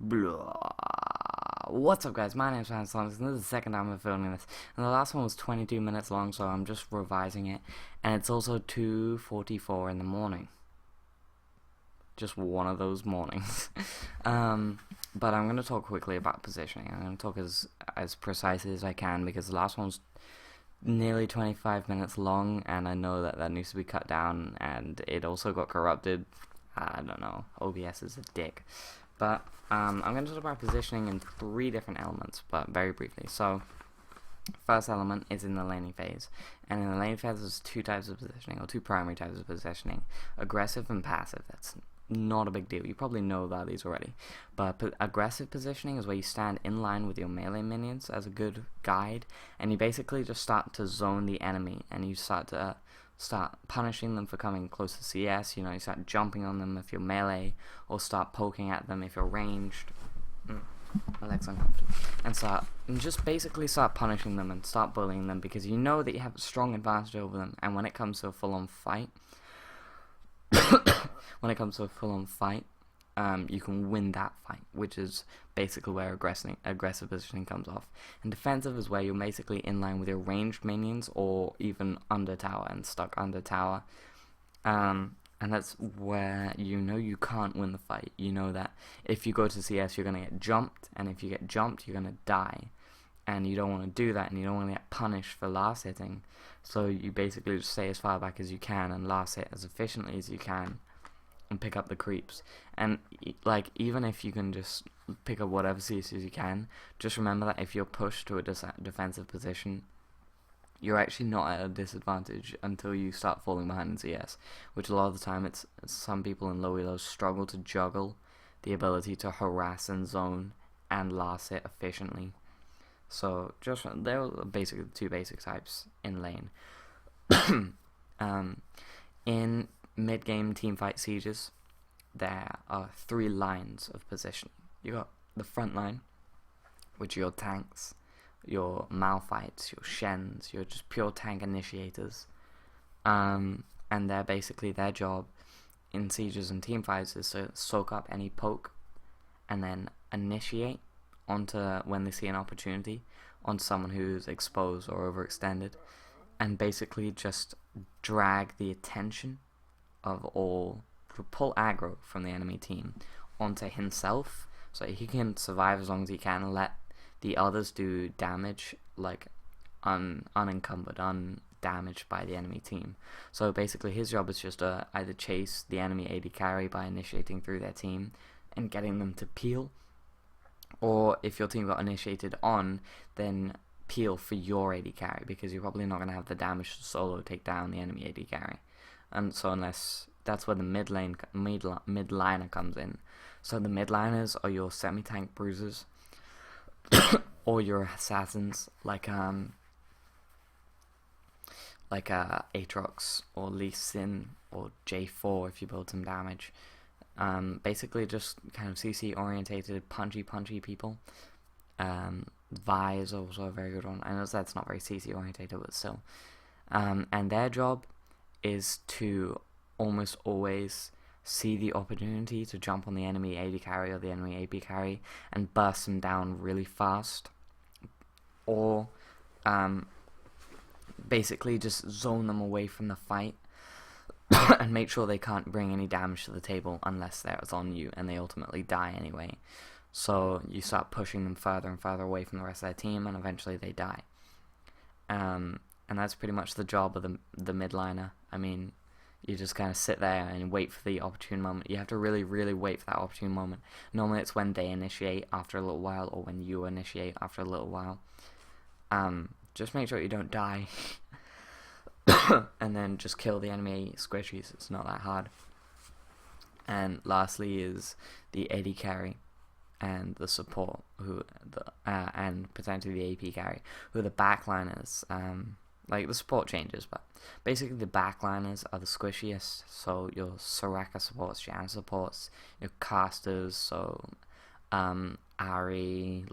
Blah. What's up, guys? My name's Hans and this is the second time I'm filming this. And the last one was 22 minutes long, so I'm just revising it. And it's also 2:44 in the morning. Just one of those mornings. But I'm going to talk quickly about positioning. I'm going to talk as precisely as I can because the last one's nearly 25 minutes long, and I know that needs to be cut down, and it also got corrupted. I don't know. OBS is a dick. But I'm going to talk about positioning in 3 different elements, but very briefly. So, first element is in the laning phase. And in the laning phase, there's 2 types of positioning, or 2 primary types of positioning. Aggressive and passive. That's not a big deal. You probably know about these already. But aggressive positioning is where you stand in line with your melee minions as a good guide. And you basically just start to zone the enemy. And you start punishing them for coming close to CS. You know, you start jumping on them if you're melee, or start poking at them if you're ranged. My leg's uncomfortable. And just basically start punishing them and start bullying them because you know that you have a strong advantage over them. And when it comes to a full-on fight, you can win that fight, which is basically where aggressive positioning comes off. And defensive is where you're basically in line with your ranged minions or even under tower and stuck under tower. And that's where you know you can't win the fight. You know that if you go to CS, you're going to get jumped, and if you get jumped, you're going to die. And you don't want to do that, and you don't want to get punished for last hitting. So you basically just stay as far back as you can and last hit as efficiently as you can and pick up the creeps. And like, even if you can just pick up whatever CSs you can, just remember that if you're pushed to a defensive position, you're actually not at a disadvantage until you start falling behind in CS, which a lot of the time it's some people in low elos struggle to juggle the ability to harass and zone and last hit efficiently. So just there are basically the 2 basic types in lane. In mid-game teamfight sieges, there are 3 lines of positioning. You got the front line, which are your tanks, your Malphites, your Shens, your just pure tank initiators. And they're basically, their job in sieges and teamfights is to soak up any poke and then initiate onto, when they see an opportunity, on someone who's exposed or overextended, and basically just drag the attention of all, pull aggro from the enemy team onto himself, so he can survive as long as he can and let the others do damage, like unencumbered, undamaged by the enemy team. So basically his job is just to either chase the enemy AD carry by initiating through their team and getting them to peel, or if your team got initiated on, then peel for your AD carry, because you're probably not going to have the damage to solo take down the enemy AD carry. And so unless, that's where the mid-liner comes in. So the mid-liners are your semi-tank bruisers, or your assassins, like Aatrox or Lee Sin or J4 if you build some damage. Basically just kind of CC orientated, punchy people. Vi is also a very good one. I know that's not very CC orientated, but still. And their job is to almost always see the opportunity to jump on the enemy AD carry or the enemy AP carry and burst them down really fast, or basically just zone them away from the fight and make sure they can't bring any damage to the table unless they're on you, and they ultimately die anyway. So you start pushing them further and further away from the rest of their team, and eventually they die. And that's pretty much the job of the midliner. I mean, you just kind of sit there and wait for the opportune moment. You have to really, really wait for that opportune moment. Normally it's when they initiate after a little while, or when you initiate after a little while. Just make sure you don't die. And then just kill the enemy squishies. It's not that hard. And lastly is the AD carry and the support, and potentially the AP carry, who are the backliners. Like, the support changes, but basically the backliners are the squishiest. So your Soraka supports, Janna supports, your casters, so Ahri,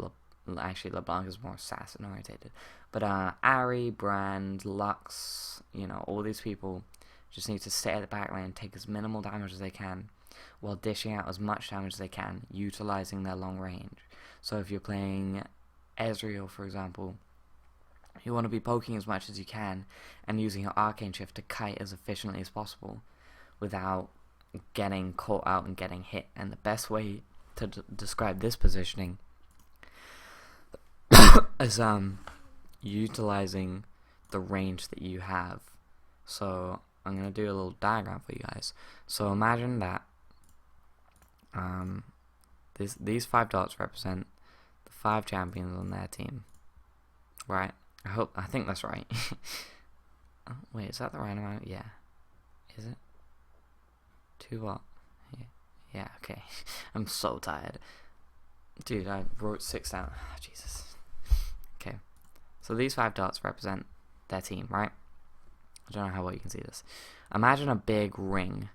actually LeBlanc is more assassin orientated, but Ahri, Brand, Lux, you know, all these people just need to stay at the back line and take as minimal damage as they can, while dishing out as much damage as they can, utilizing their long range. So if you're playing Ezreal, for example, you want to be poking as much as you can and using your Arcane Shift to kite as efficiently as possible without getting caught out and getting hit. And the best way to describe this positioning is utilizing the range that you have. So I'm going to do a little diagram for you guys. So imagine that these 5 dots represent the 5 champions on their team, right? I think that's right. Oh, wait, is that the right amount? Yeah. Is it? 2 what? Yeah, okay. I'm so tired. Dude, I wrote 6 down. Oh, Jesus. Okay. So these 5 dots represent their team, right? I don't know how well you can see this. Imagine a big ring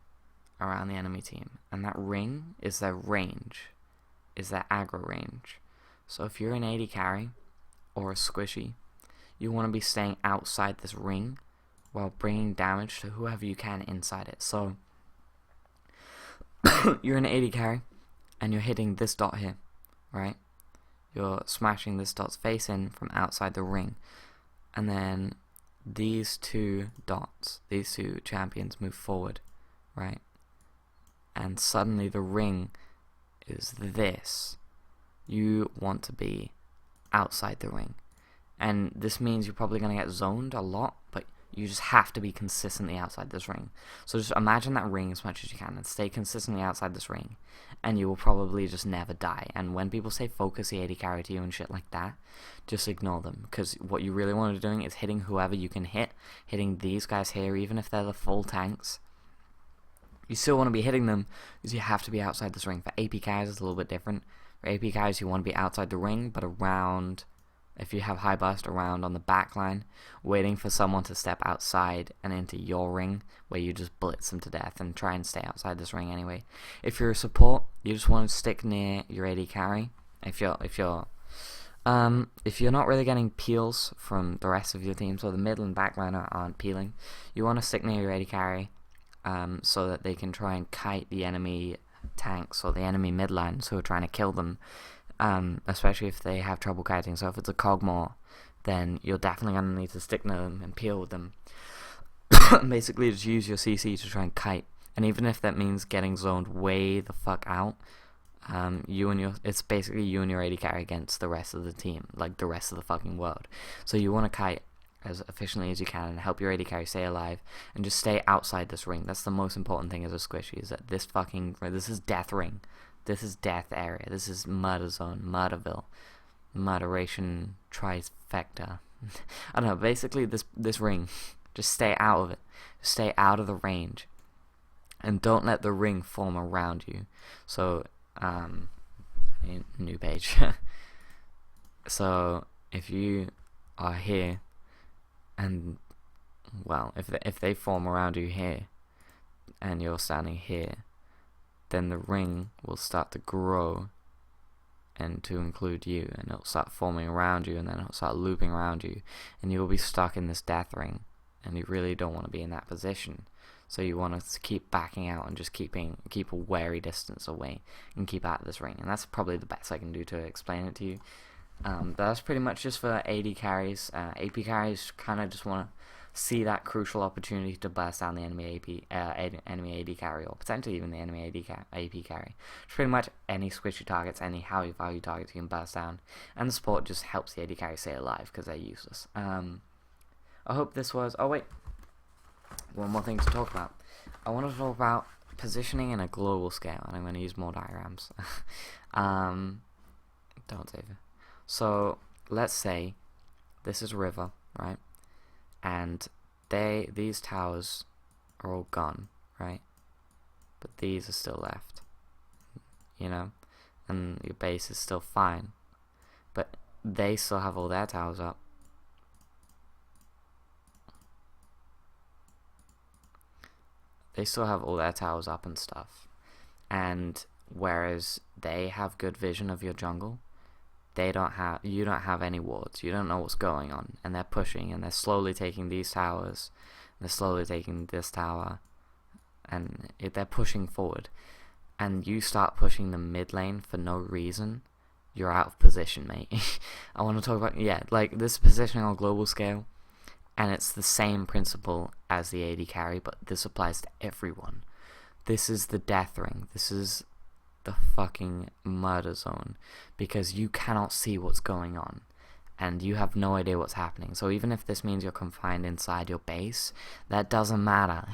around the enemy team, and that ring is their range, is their aggro range. So if you're an AD carry or a squishy, you want to be staying outside this ring while bringing damage to whoever you can inside it. So you're an AD carry and you're hitting this dot here, right? You're smashing this dot's face in from outside the ring, and then these 2 dots, these 2 champions move forward, right? And suddenly the ring is this. You want to be outside the ring. And this means you're probably going to get zoned a lot, but you just have to be consistently outside this ring. So just imagine that ring as much as you can and stay consistently outside this ring, and you will probably just never die. And when people say focus the AD carry to you and shit like that, just ignore them, because what you really want to be doing is hitting whoever you can hit, hitting these guys here, even if they're the full tanks. You still want to be hitting them because you have to be outside this ring. For AP carries, it's a little bit different. For AP carries, you want to be outside the ring, but around, if you have high burst, around on the back line, waiting for someone to step outside and into your ring, where you just blitz them to death and try and stay outside this ring anyway. If you're a support, you just want to stick near your AD carry. If you're not really getting peels from the rest of your team, so the mid and back line aren't peeling, you want to stick near your AD carry, so that they can try and kite the enemy tanks or the enemy mid lines who are trying to kill them. Especially if they have trouble kiting. So if it's a Kog'Maw, then you're definitely going to need to stick near them and peel with them. Basically, just use your CC to try and kite. And even if that means getting zoned way the fuck out, it's basically you and your AD carry against the rest of the team, like the rest of the fucking world. So you want to kite as efficiently as you can and help your AD carry stay alive and just stay outside this ring. That's the most important thing as a squishy, is that this is death ring. This is death area. This is murder zone, Murderville, murderation trifecta. I don't know. Basically, this ring, just stay out of it. Just stay out of the range, and don't let the ring form around you. So, new page. So if you are here, and well, if they form around you here, and you're standing here, then the ring will start to grow and to include you, and it'll start forming around you, and then it'll start looping around you, and you'll be stuck in this death ring, and you really don't want to be in that position. So you want to keep backing out and just keep a wary distance away and keep out of this ring. And that's probably the best I can do to explain it to you. But that's pretty much just for AD carries. AP carries kind of just want to see that crucial opportunity to burst down the enemy enemy AD carry, or potentially even the enemy AP carry. It's pretty much any squishy targets, any high value targets you can burst down, and the support just helps the AD carry stay alive because they're useless. I hope this was. Oh wait, one more thing to talk about. I want to talk about positioning in a global scale, and I'm going to use more diagrams. Don't save it. So let's say this is a river, right? And these towers are all gone, right? But these are still left, you know? And your base is still fine. But they still have all their towers up. They still have all their towers up and stuff. And whereas they have good vision of your jungle, you don't have any wards. You don't know what's going on, and they're pushing, and they're slowly taking these towers, and they're slowly taking this tower, and they're pushing forward. and you start pushing the mid lane for no reason, you're out of position, mate. I want to talk about, like this positioning on global scale, and it's the same principle as the AD carry, but this applies to everyone. This is the death ring. This is the fucking murder zone, because you cannot see what's going on and you have no idea what's happening. So even if this means you're confined inside your base, that doesn't matter.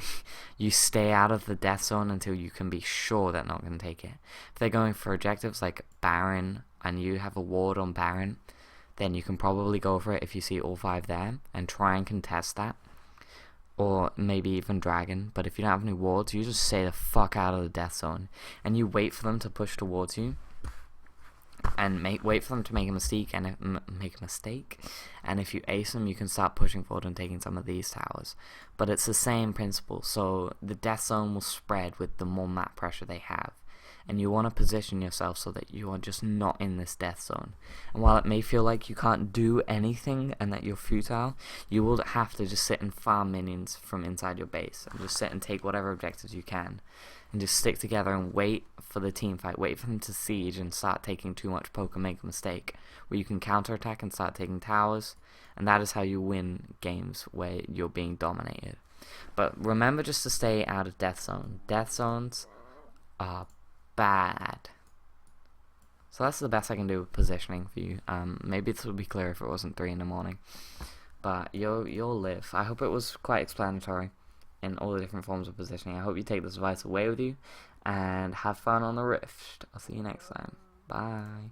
You stay out of the death zone until you can be sure they're not going to take it. If they're going for objectives like Baron and you have a ward on Baron, then you can probably go for it if you see all 5 there and try and contest that. Or maybe even Dragon. But if you don't have any wards, you just stay the fuck out of the death zone and you wait for them to push towards you, and wait for them to make a mistake, and if you ace them, you can start pushing forward and taking some of these towers. But it's the same principle. So the death zone will spread with the more map pressure they have, and you want to position yourself so that you are just not in this death zone. And while it may feel like you can't do anything and that you're futile, you will have to just sit and farm minions from inside your base and just sit and take whatever objectives you can and just stick together and wait for the team fight, wait for them to siege and start taking too much poke and make a mistake, where you can counterattack and start taking towers, and that is how you win games where you're being dominated. But remember just to stay out of death zone. Death zones are bad. So that's the best I can do with positioning for you. Maybe this would be clear if it wasn't 3 in the morning, but you'll live. I hope it was quite explanatory in all the different forms of positioning. I hope you take this advice away with you and have fun on the Rift. I'll see you next time. Bye.